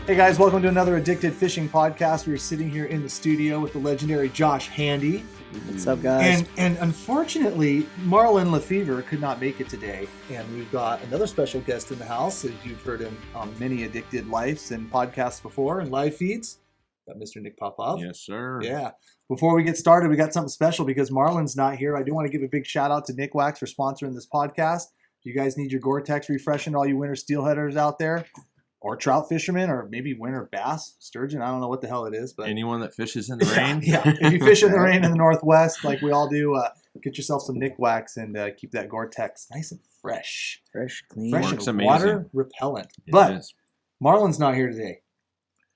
Hey guys, welcome to another Addicted Fishing Podcast. We're sitting here in the studio with the legendary Josh Handy. What's up, guys? And unfortunately, Marlon Lefevre could not make it today. And we've got another special guest in the house, as you've heard him on many Addicted Lives and podcasts before and live feeds. Got Mr. Nick Popov. Yes, sir. Yeah. Before we get started, we got something special because Marlon's not here. I do want to give a big shout out to Nick Wax for sponsoring this podcast. If you guys need your Gore-Tex refreshing, all you winter steelheaders out there, or trout fishermen, or maybe winter bass, sturgeon. I don't know what the hell it is, but anyone that fishes in the rain. Yeah. If you fish in the rain in the Northwest, like we all do, get yourself some Nick Wax and keep that Gore-Tex nice and fresh. Fresh, clean. Fresh Works and amazing. water repellent. It But is. Marlon's not here today.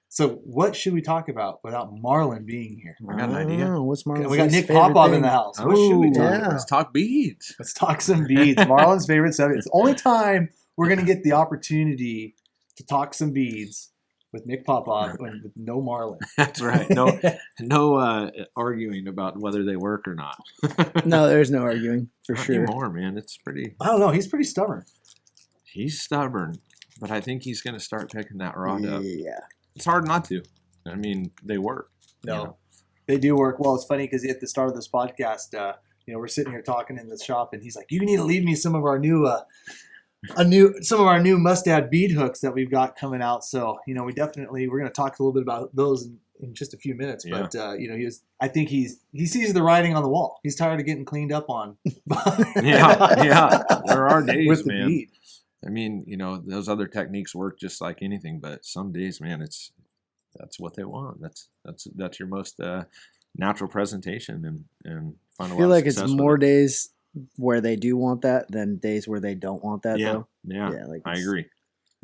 So what should we talk about without Marlon being here? I got an don't idea. know. What's Marlon's We got Nick favorite Popov thing? in the house. What should we talk Ooh, about? Let's talk beads. Let's talk some beads. Marlon's favorite subject. It's the only time we're going to get the opportunity to talk some beads with Nick Popov and with no Marlon. That's right. No arguing about whether they work or not. No, there's no arguing for Not sure. anymore, man. It's pretty. I don't know. He's pretty stubborn. He's stubborn, but I think he's going to start picking that rod up. Yeah. It's hard not to. I mean, they work. No, you know. they do work. Well, it's funny because at the start of this podcast, we're sitting here talking in the shop, and he's like, "You need to leave me some of our new, mustad bead hooks that we've got coming out." So, we're going to talk a little bit about those in just a few minutes. Yeah. But I think he sees the writing on the wall. He's tired of getting cleaned up on. Yeah. There are days, with the man. bead. I mean, those other techniques work just like anything, but some days, man, that's what they want. That's your most natural presentation and find a I feel lot of like it's success with more it. days where they do want that than days where they don't want that, though. Yeah, like I agree.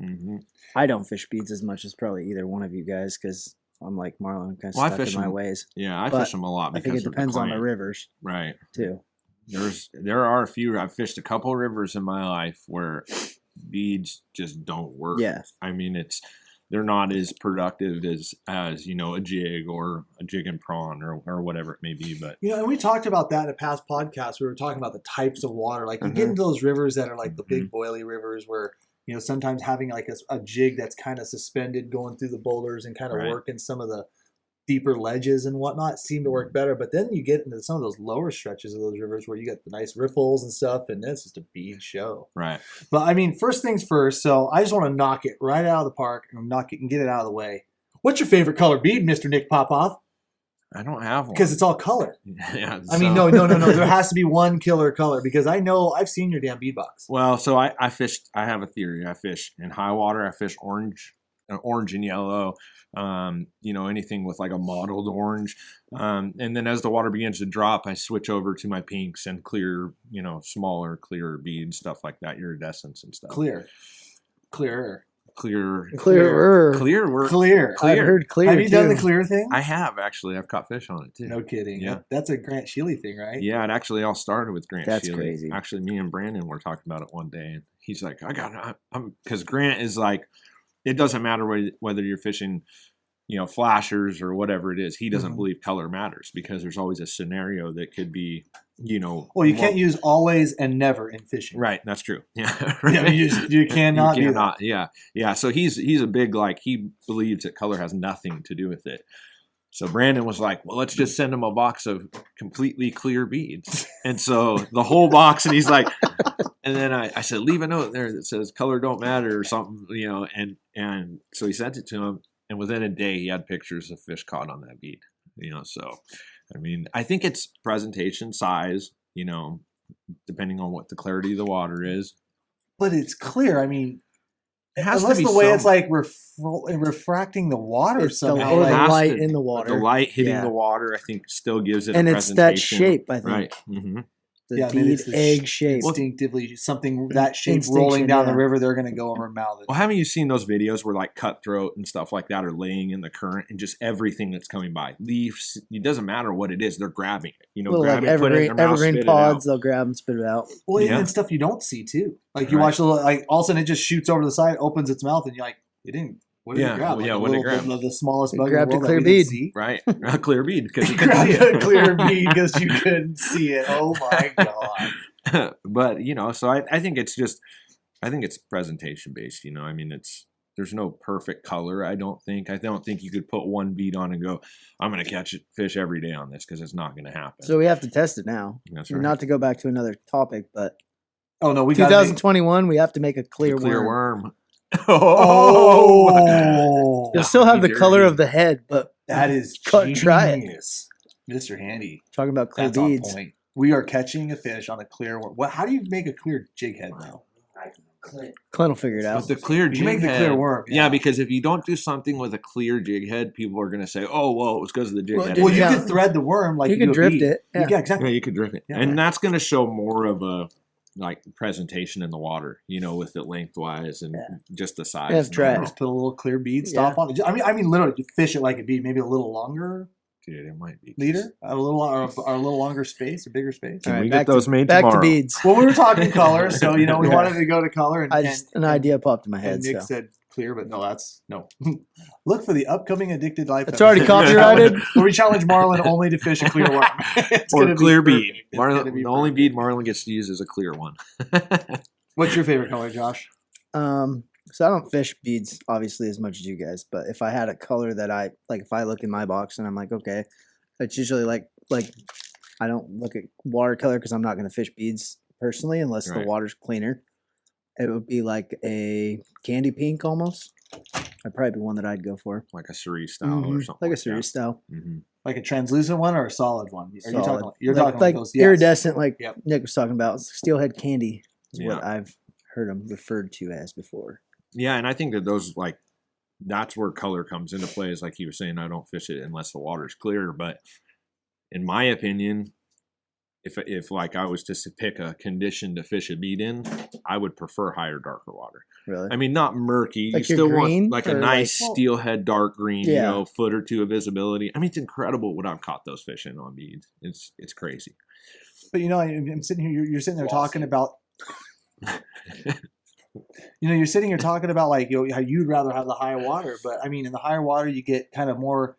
Mm-hmm. I don't fish beads as much as probably either one of you guys because I'm like Marlon, I'm kind of Well, I stuck fish in my them ways. Yeah, I But fish them a lot I because think it of the depends on the client. rivers, Right. too. There are a few. I've fished a couple rivers in my life where beads just don't work. Yeah. I mean, they're not as productive as a jig or a jig and prawn or whatever it may be. But And we talked about that in a past podcast. We were talking about the types of water. Like you get into those rivers that are like the big boily rivers where, sometimes having like a jig that's kind of suspended going through the boulders and kind of Right. working some of the deeper ledges and whatnot seem to work better. But then you get into some of those lower stretches of those rivers where you get the nice riffles and stuff, and it's just a bead show. right. But I mean, first things first. So I just want to knock it right out of the park and get it out of the way. What's your favorite color bead, Mr. Nick Popov? I don't have one Because it's all color. yeah. I mean, so- no. There has to be one killer color because I know I've seen your damn bead box. Well, so I fished. I have a theory. I fish in high water. I fish orange and yellow. Anything with like a mottled orange. And then as the water begins to drop, I switch over to my pinks and clear, smaller, clearer beads, stuff like that, iridescence and stuff. Clearer. Clearer. Clearer. Clear. I heard clear. Have you done the too. clear thing? I have actually. I've caught fish on it too. No kidding. Yeah. That's a Grant Sheely thing, right? Yeah, it actually all started with Grant. That's Sheely. crazy. Actually, me and Brandon were talking about it one day, and he's like, I'm because Grant is like, it doesn't matter whether you're fishing, flashers or whatever it is. He doesn't believe color matters because there's always a scenario that could be, Well, you can't use always and never in fishing. Right, that's true. Yeah, Yeah, you cannot do that. cannot. Yeah. So he's a big he believes that color has nothing to do with it. So Brandon was like, well, let's just send him a box of completely clear beads. And so the whole box, and he's like, and then I said, leave a note there that says color don't matter or something, and so he sent it to him. And within a day, he had pictures of fish caught on that bead, so, I mean, I think it's presentation, size, depending on what the clarity of the water is. But it's clear. I mean, It has unless to be the way some- it's like refracting the water It's the, somehow. or like- the has light to- in the water. The light hitting Yeah. the water, I think, still gives it And a it's that presentation. shape, I think. Right. Mm-hmm. The Yeah, I mean, bead it's the egg shape. instinctively something that shape Instinction, rolling down the yeah. river, they're going to go over and mouth it. Well, haven't you seen those videos where cutthroat and stuff like that are laying in the current and just everything that's coming by? Leaves, it doesn't matter what it is, they're grabbing it. Little grab like it, put it in their mouth, evergreen spit it out. pods, they'll grab and spit it out. Well, Yeah. and stuff you don't see too. Like you Right. watch a little, all of a sudden it just shoots over to the side, opens its mouth, and you're like, it didn't. What did Yeah, it grab? well, yeah, a what did it little grab? bit of the smallest It bug in the grabbed a world clear that we didn't bead. see. Right. A clear bead because You you couldn't grabbed see it. a clear bead because you couldn't see it. Oh my god! But, so I think it's presentation based, I mean, There's no perfect color. I don't think you could put one bead on and go, I'm going to catch fish every day on this, because it's not going to happen. So we have to test it now. That's right. Not to go back to another topic, but Oh no, we got 2021. We have to make a clear worm. Oh, You'll still have the Dirty. color of the head, but that is Try it. genius, Mr. Handy. talking about clear That's on beads. point. We are catching a fish on a clear worm. What? How do you make a clear jig head now? Clint will figure it With out. the clear jig You make the head, clear worm. yeah, because if you don't do something with a clear jig head, people are going to say, "Oh, well, it was because of the jig Well, head." Well, you Yeah. could thread the worm like You do can a drift bead. it. Yeah. Yeah, exactly. Yeah, you could drift it, Yeah. and that's going to show more of a like presentation in the water, with it lengthwise and just the size. Yeah, try it. Just put a little clear bead stop on it. I mean, literally, just fish it like a bead, maybe a little longer Dude, it might be leader, a little longer space, a bigger space. Can All right, we back get those made Back tomorrow? to beads. Well, we were talking color, so we Yeah. wanted to go to color, and An idea popped in my And head. Nick So said clear, but no, that's no. Look for the upcoming Addicted Life. it's already episode. copyrighted. Where we challenge Marlon only to fish a clear worm. It's Or gonna a be clear perfect. bead. It's gonna be The only perfect. bead Marlon gets to use is a clear one. What's your favorite color, Josh? So I don't fish beads obviously as much as you guys, but if I had a color that I like, if I look in my box and I'm like, okay, it's usually like I don't look at watercolor because I'm not going to fish beads personally unless the Right. water's cleaner. It would be like a candy pink almost. That'd probably be one that I'd go for. Like a cerise style or Mhm. something. Like a that. cerise style. Mhm. Like a translucent one or a solid one? Are you Solid. talking? You're like, talking like those yes. iridescent, like Yep. Nick was talking about. Steelhead candy is what Yeah. I've heard them referred to as before. Yeah, and I think that those that's where color comes into play. Is like he was saying, I don't fish it unless the water's clear. But in my opinion, if like I was to pick a condition to fish a bead in, I would prefer higher, darker water. Really? I mean, not murky. Like you your still green, want like a or nice like- steelhead dark green, Yeah. foot or two of visibility. I mean, it's incredible what I've caught those fish in on beads. It's crazy. But I'm sitting here. You're sitting there talking about. You're sitting here talking about how you'd rather have the higher water, but I mean, in the higher water, you get kind of more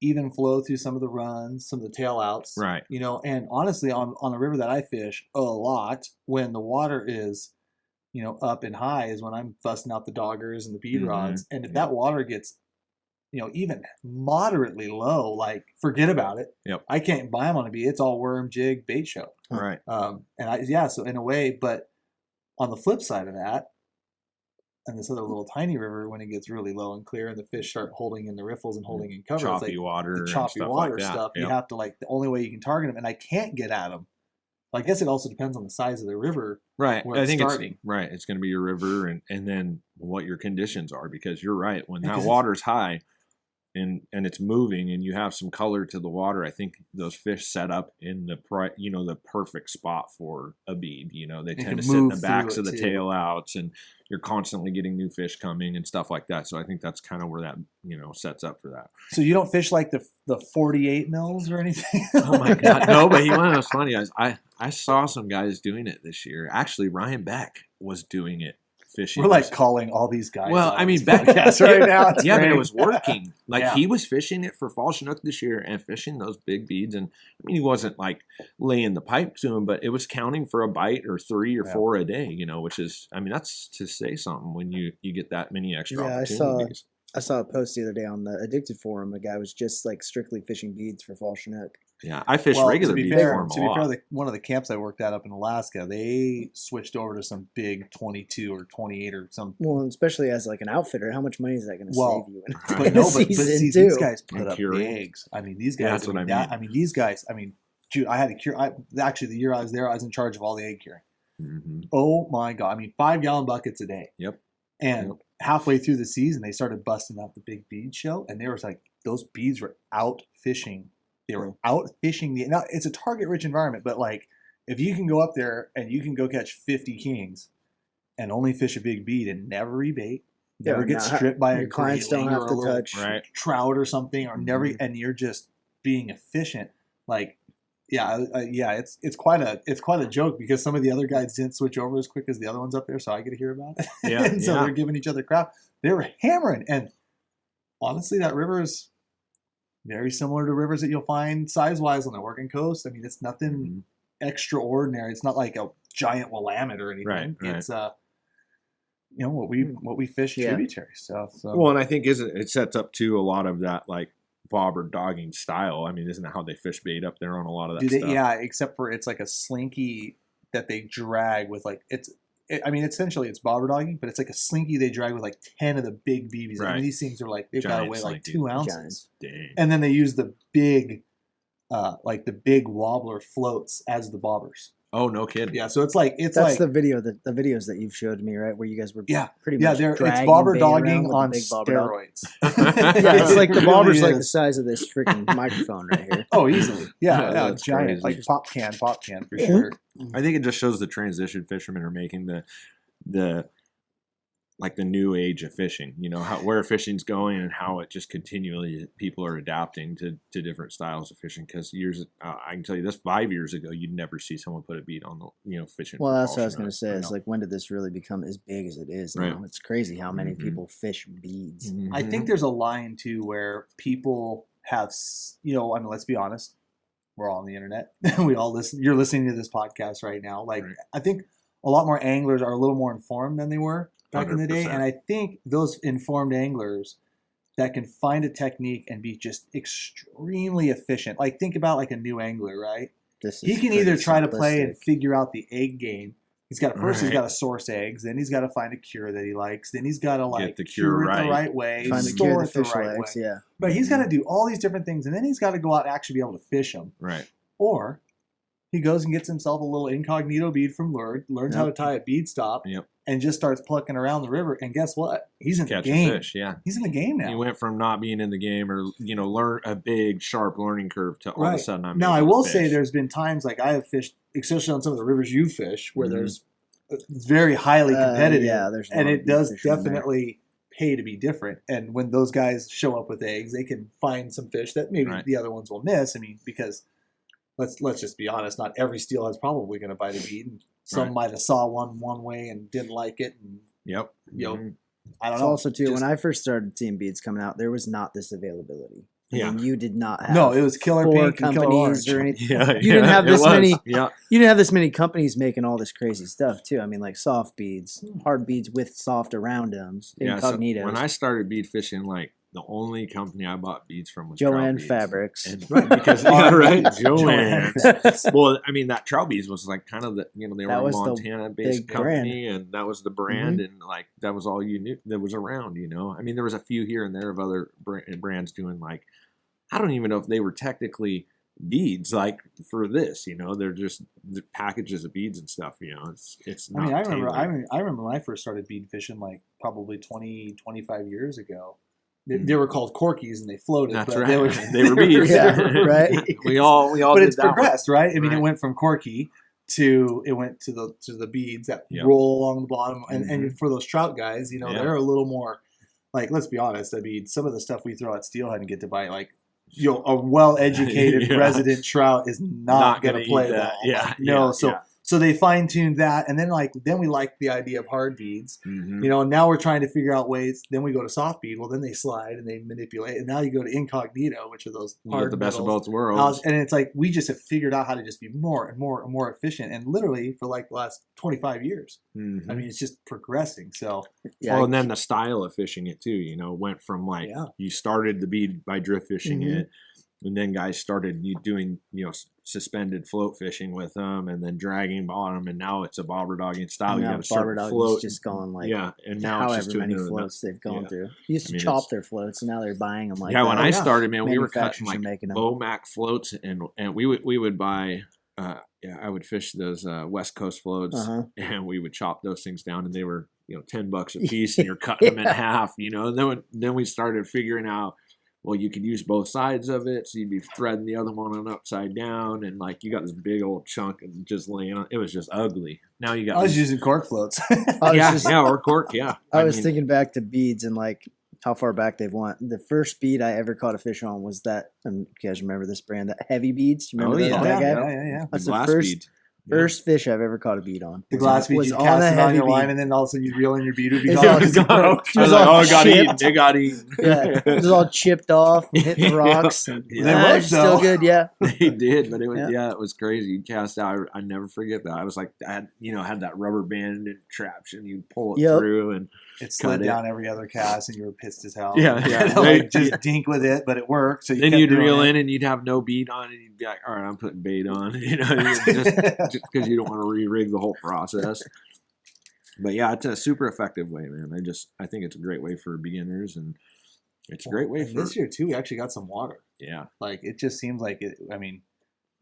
even flow through some of the runs, some of the tail outs, Right. And honestly, on a river that I fish a lot, when the water is, up and high, is when I'm busting out the doggers and the bead Mhm. rods, and if Yeah. that water gets, even moderately low, like forget about it. Yep. I can't buy them on a bead. It's all worm, jig, bait show. Right. So in a way, but on the flip side of that, and this other little tiny river, when it gets really low and clear and the fish start holding in the riffles and holding in cover, Choppy it's like water. the and choppy stuff water like that. stuff, you Yep. have to the only way you can target them, and I can't get at them. I guess it also depends on the size of the river. Right. where I it's think starting. it's right. It's going to be your river and then what your conditions are, because you're right. When Because that it's- water's high and it's moving and you have some color to the water, I think those fish set up in the the perfect spot for a bead. They can tend to sit in move the through backs it of the too. tail outs, and you're constantly getting new fish coming and stuff like that. So I think that's kind of where that sets up for that. So you don't fish like the 48 mils or anything? Oh my god, no! But you want to know what's funny? I saw some guys doing it this year. Actually, Ryan Beck was doing it fishing. We're calling all these guys. Well, out I on mean, this Beck podcast right now. It's yeah, but great. it was working. Yeah. He was fishing it for fall Chinook this year and fishing those big beads. And I mean, he wasn't laying the pipe to him, but it was counting for a bite or 3 or 4 a day. Which is, I mean, that's to say something when you get that many extra Yeah, opportunities. I saw a post the other day on the Addicted forum. A guy was just strictly fishing beads for fall Chinook. Yeah, I fish Well, regular to be beads fair, for him to a be lot. fair, one of the camps I worked at up in Alaska, they switched over to some big 22 or 28 or some. Well, especially as an outfitter, how much money is that going to Well, save you in, But in no, a but season see, too? these guys put And up curing. the eggs. I mean, these Yeah, guys. that's what I mean. I mean, these guys. I mean, shoot, I had to cure. Actually, the year I was there, I was in charge of all the egg curing. Mhm. Oh my god! I mean, 5-gallon buckets a day. Yep. And Yep. halfway through the season, they started busting out the big bead show, and there was those beads were out fishing. They were out fishing now. It's a target-rich environment, but if you can go up there and you can go catch 50 kings, and only fish a big bead and never rebait, never Yeah, get now, stripped by your a clients don't grayling have or to a little touch. Right. trout or something, or never, Mhm. and you're just being efficient. It's quite a joke because some of the other guys didn't switch over as quick as the other ones up there, so I get to hear about it. Yeah, And so yeah. they're giving each other crap. They were hammering, and honestly, that river is very similar to rivers that you'll find size-wise on the Oregon coast. I mean, it's nothing Mhm. extraordinary. It's not like a giant Willamette or anything. Right. It's what we fish Yeah. tributary stuff. So. Well, and I think it sets up to a lot of that like bobber dogging style. I mean, isn't that how they fish bait up there on a lot of that stuff? Yeah, except for it's like a slinky that they drag with like essentially it's bobber dogging, but it's like a slinky they drag with like 10 of the big BBs. I Right. mean, these things are like they've got to Giant weigh like slinky. 2 ounces, Dang. and then they use the big, like the big wobbler floats as the bobbers. Oh, no kidding. Yeah, so it's like That's the videos that you've showed me, right? Where you guys were pretty much it's dragging bobber bait around dogging with on the big bobber dog. steroids. Yeah, it's like the It bobber's really like the is. size of this freaking microphone right here. Oh, easily. Yeah, Yeah, that's giant, crazy. like pop can for sure. I think it just shows the transition fishermen are making the like the new age of fishing, where fishing's going and how it just continually people are adapting to different styles of fishing. Because I can tell you this, 5 years ago, you'd never see someone put a bead on the, fishing. Well, for that's what I was fall going to shrimp. say. It's like, when did this really become as big as it is now? Right. It's crazy how many Mhm. people fish beads. Mhm. I think there's a line too where people have, let's be honest, we're all on the internet. We all listen. You're listening to this podcast right now. Like, Right. I think a lot more anglers are a little more informed than they were back in the day. 100%. And I think those informed anglers that can find a technique and be just extremely efficient. Like, think about like a new angler, right? This He is can either pretty try to play and simplistic. figure out the egg game. He's got he's Right. got to source eggs, then he's got to find a cure that he likes, then he's got to like the cure it the right. right way, Trying to store cure the it the fish right legs, way. yeah. But he's got to do all these different things, and then he's got to go out and actually be able to fish them. Right. Or he goes and gets himself a little incognito bead from Lure, learns how to tie a bead stop, Yep. and just starts plucking around the river. And guess what? He's in the Catch a game. fish, yeah. He's in the game now. He went from not being in the game or learn a big sharp learning curve to all of a Right. sudden I'm Now, I able to will say fish. there's been times like I have fished, especially on some of the rivers you fish, where Mhm. there's it's very highly competitive, there's a and lot it of does fishermen there. definitely pay to be different. And when those guys show up with eggs, they can find some fish that maybe Right. the other ones will miss. I mean, because let's just be honest, not every steelhead's probably going to bite a bead. And some Right. might have saw one way and didn't like it, and Yep. I don't It's know. also too, just- when I first started seeing beads coming out, there was not this availability. Yeah. I mean, you did not have No, it was Killer 4 Pink and Killer companies Orange. or anything. Yeah. You didn't have it this was. many- Yeah. You didn't have this many companies making all this crazy stuff too. I mean, like soft beads, hard beads with soft around them, Yeah, so incognitos. when I started bead fishing, like the only company I bought beads from was Joanne Trout Beads. Fabrics. And, right, because Joanne. Well, I mean that Trout Beads was like kind of the they That were a was the Montana-based big brand. company, and that was the brand, and like that was all you knew that was around. I mean there was a few here and there of other brands doing like I don't even know if they were technically beads like for this. They're just the packages of beads and stuff. It's I mean, not I remember tailored. I remember when I first started bead fishing, like probably 20, 25 years ago. They, Mm. they were called corkies and they floated. That's but right. They were, They were beads. Yeah, right. We all but did it's that one. progressed, right? I mean, Right. it went from corky to it went to the beads that Yep. roll along the bottom, and Mhm. for those trout guys, Yeah. they're a little more like. Let's be honest. I mean, some of the stuff we throw at Steelhead and get to bite, like a well-educated Yeah. resident trout is not going to eat play that. well. Yeah. Like, no. yeah, So yeah. so they fine-tuned that, and then we like the idea of hard beads. Mhm. And now we're trying to figure out ways. Then we go to soft bead. Well, then they slide and they manipulate, and now you go to incognito, which are those You hard get the best of metals. both worlds. And it's like we just have figured out how to just be more and more and more efficient, and literally for like the last 25 years. Mhm. I mean, it's just progressing. So Yeah, Well, and then the style of fishing it too, went from like Yeah. you started the bead by drift fishing Mhm. it, and then guys started doing suspended float fishing with them, and then dragging bottom, and now it's a bobber dogging style. You now have a bobber certain dog float, is just going like yeah, and now it's just however to many another- floats they've gone yeah. through. You used I to mean, chop it's- their floats, and now they're buying them like yeah, when that. I yeah. started, man, we were cutting Manufacturers are like making them. Bomac floats, and we would buy. I would fish those West Coast floats, Uh-huh. and we would chop those things down, and they were $10 a piece, and you're cutting them in Yeah. half, And then we started figuring out, well, you could use both sides of it, so you'd be threading the other one on upside down, and like you got this big old chunk and just laying on. It was just ugly. Now you got I was these- using cork floats. I was yeah, just- yeah, or cork, yeah. I was mean, thinking back to beads and like how far back they've went. The first bead I ever caught a fish on was that. And you guys remember this brand, that Heavy Beads? You remember Oh, those, yeah. that guy? yeah. That's glass the first. beads. First fish I've ever caught a bead on. The glass bead, you on cast a it on heavy your bead. line, and then all of a sudden you reel in your bead would be It's gone. all- Because it broke. She I was was like, all oh, it got chipped. eaten. It got eaten. Yeah, it was all chipped off, and hit the rocks. And, Yeah. They ah, worked, it's still though. good, yeah. They did, but it was Yeah. it was crazy. You cast out. I never forget that. I was like, I had that rubber band and traction. You pull it Yep. through, and It slid Cut it. down every other cast, and you were pissed as hell. Yeah, yeah. Like, just dink with it, but it worked. So you then kept you'd doing reel it. in, and you'd have no bead on, and you'd be like, all right, I'm putting bait on. Just because you don't want to re-rig the whole process. But yeah, it's a super effective way, man. I think it's a great way for beginners, and it's a great way And for this year too. We actually got some water. yeah. Like it just seems like it. I mean,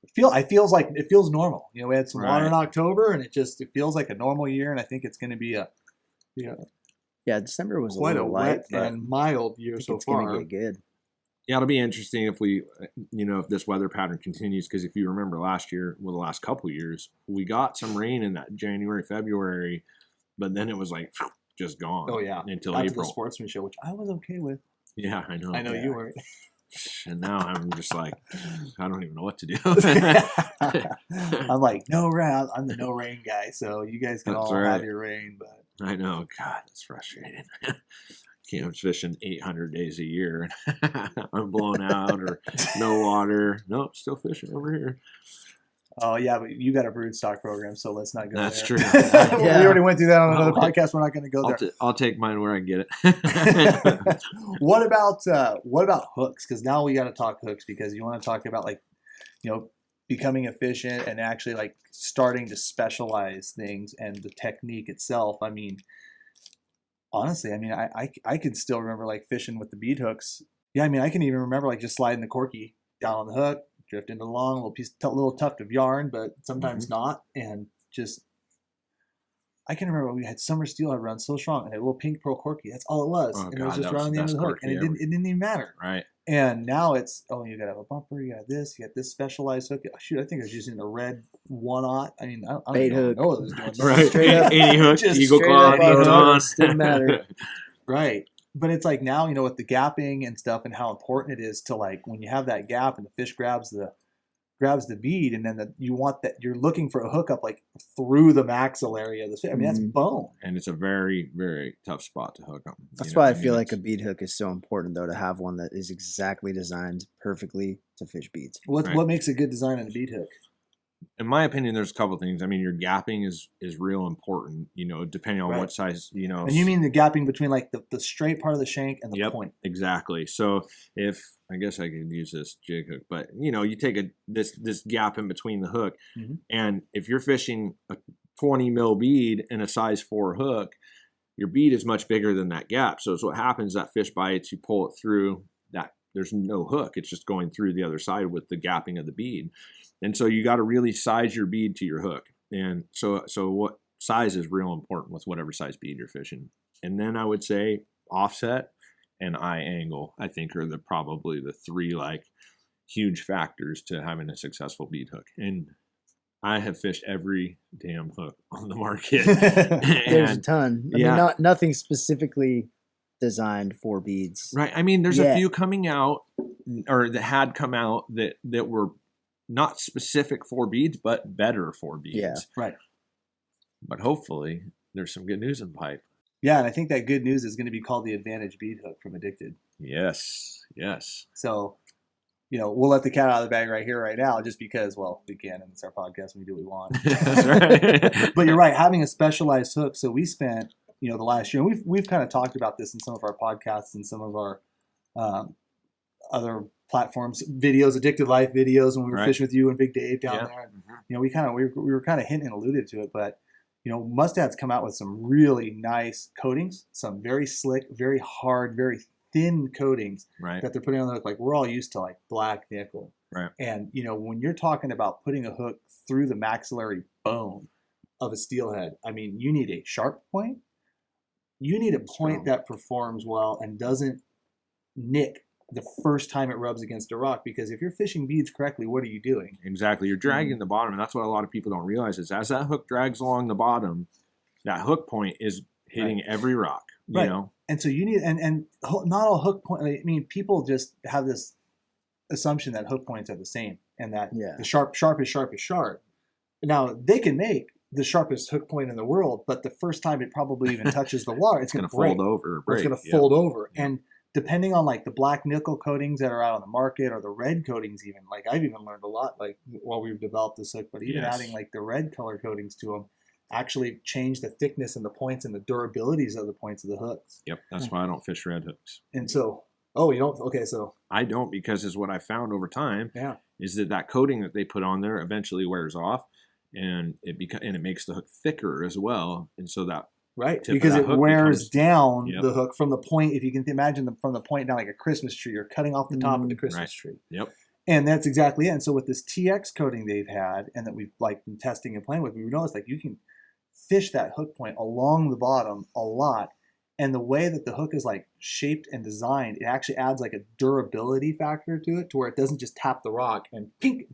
it feels normal. You know, we had some water in Right. October, and it feels like a normal year. And I think it's going to be Yeah, December was quite a little light, wet but and mild I year think so it's far. gonna get good. Yeah, it'll be interesting if if this weather pattern continues. Because if you remember last year, well, the last couple years, we got some rain in that January, February, but then it was like just gone. Oh yeah, until Out to the April. sportsman show, which I was okay with. Yeah, I know. I know you weren't. And now I'm just like, I don't even know what to do. I'm like no rain. I'm the no rain guy, so you guys can That's all have right. your rain. But I know. God, it's frustrating. I'm fishing 800 days a year. I'm blown out or no water. Nope, still fishing over here. oh yeah, but you got a brood stock program, so let's not go That's there. true. We Yeah. already went through that on another Oh, podcast. We're not going to go there. I'll take mine where I can get it. what about hooks? Because now we got to talk hooks, because you want to talk about becoming efficient and actually like starting to specialize things and the technique itself. I mean, honestly, I can still remember like fishing with the bead hooks. Yeah, I mean, I can even remember like just sliding the corky down on the hook, drifting along, little tuft of yarn, but sometimes not, and just. I can remember we had summer steelhead run so strong and a little pink pearl corky. That's all it was, Oh, and it God, was just that was around the the end of best the hook, and corky it didn't even matter. Right. And now it's you gotta have a bumper, you got this, you got this specialized hook. Shoot, I think I was using a red 1/0. I mean, I don't Bait even hook. know what I was doing. Right. Straight up. Any hook, Just eagle straight claw, up throw it on. Didn't matter. Right. But it's like now, with the gapping and stuff and how important it is to like when you have that gap and the fish grabs the bead, and then you're looking for a hookup like through the maxillary of the fish. I mean, that's Mhm. bone. And it's a very, very tough spot to hook them. That's why I feel like a bead hook is so important, though, to have one that is exactly designed perfectly to fish beads. Right. What makes a good design on a bead hook? in my opinion, there's a couple of things. I mean, your gapping is real important, depending on Right. what size, And you mean the gapping between like the straight part of the shank and the Yep. point? Exactly. So I guess I could use this jig hook, but you take this gap in between the hook, Mhm. and if you're fishing a 20 mil bead and a size 4 hook, your bead is much bigger than that gap. So what happens, that fish bites, you pull it through, that there's no hook. It's just going through the other side with the gapping of the bead. And so you got to really size your bead to your hook. And so what size is real important with whatever size bead you're fishing. And then I would say offset and eye angle, I think, are probably the three huge factors to having a successful bead hook. And I have fished every damn hook on the market. There's a ton. I yeah. mean, nothing specifically designed for beads. Right. I mean, there's Yeah. a few coming out, or that had come out that were not specific for beads, but better for beads. Yeah. Right. But hopefully there's some good news in pipe. Yeah, and I think that good news is going to be called the Advantage Bead Hook from Addicted. Yes. Yes. So, we'll let the cat out of the bag right here, right now, just because, well, we can, and it's our podcast, and we do what we want. That's right. But you're right, having a specialized hook. So we spent, the last year, and we've kind of talked about this in some of our podcasts and some of our other platforms, videos, Addicted Life videos, when we were Right. fishing with you and Big Dave down Yeah. there. And, we were kind of hinting and alluded to it, but Mustad's come out with some really nice coatings, some very slick, very hard, very thin coatings Right. that they're putting on the hook. Like we're all used to like black nickel. Right. And when you're talking about putting a hook through the maxillary bone of a steelhead, I mean, you need a sharp point. You need a point Strong. that performs well and doesn't nick the first time it rubs against a rock. Because if you're fishing beads correctly, what are you doing? Exactly. You're dragging the bottom, and that's what a lot of people don't realize is as that hook drags along the bottom, that hook point is hitting every rock. You Right. know? And so you need, and not all hook point. I mean, people just have this assumption that hook points are the same, and that Yeah. the sharp is sharp is sharp. Now they can make the sharpest hook point in the world, but the first time it probably even touches the water, it's going to fold over, or break. it's going to fold over. And depending on like the black nickel coatings that are out on the market or the red coatings, even like I've even learned a lot like while we've developed this hook, but even adding like the red color coatings to them actually change the thickness and the points and the durabilities of the points of the hooks. Yep, that's why I don't fish red hooks. And so, oh, you don't? Okay, so I don't, because is what I found over time. Yeah. Is that coating that they put on there eventually wears off, and it makes the hook thicker as well, and so that right, tip of because that it hook wears becomes- down Yep. the hook from the point. If you can imagine them from the point down like a Christmas tree, you're cutting off the top of the Christmas Right. tree. Yep. And that's exactly it. And so with this TX coating they've had and that we've like been testing and playing with, we noticed like you can fish that hook point along the bottom a lot. And the way that the hook is like shaped and designed, it actually adds like a durability factor to it, to where it doesn't just tap the rock and pink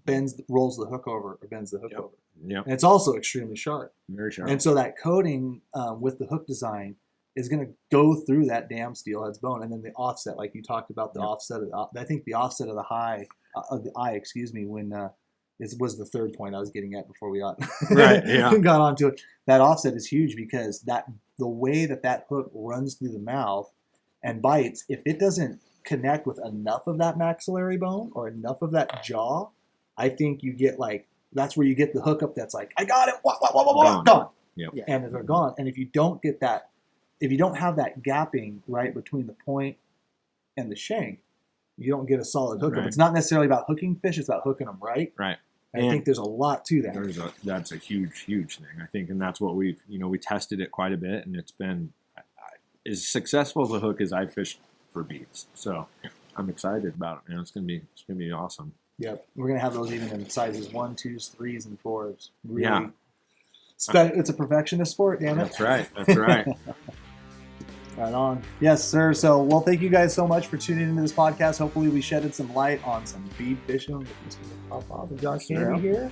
rolls the hook over or bends the hook over. Yep. And it's also extremely sharp. Very sharp. And so that coating with the hook design is going to go through that damn steelhead's bone, and then the offset, like you talked about, the offset of I think the offset of the eye, when this was the third point I was getting at before we got got onto it. That offset is huge because the way that hook runs through the mouth and bites, if it doesn't connect with enough of that maxillary bone or enough of that jaw, I think you get like, that's where you get the hookup that's like, I got it, gone. Yep. Yeah. And they're gone. And if you don't get that, if you don't have that gapping right between the point and the shank, you don't get a solid hookup. Right. It's not necessarily about hooking fish, it's about hooking them right. Right. I think there's a lot to that. That's a huge thing, I think, and that's what we tested it quite a bit, and it's been as successful as a hook as I've fished for beads. So I'm excited about it, man. It's gonna be awesome. Yep, we're gonna have those even in sizes 1, 2s, 3s, and 4s. Really, Yeah. It's a perfectionist sport, damn it. That's right. That's right. Right on. Yes, sir. So, well, thank you guys so much for tuning into this podcast. Hopefully, we shedded some light on some bead fishing with Mr. Popov and Josh Candy here.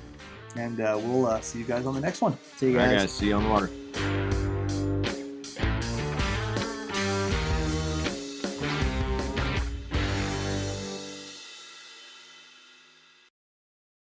And we'll see you guys on the next one. See you All right, guys. guys. See you on the water.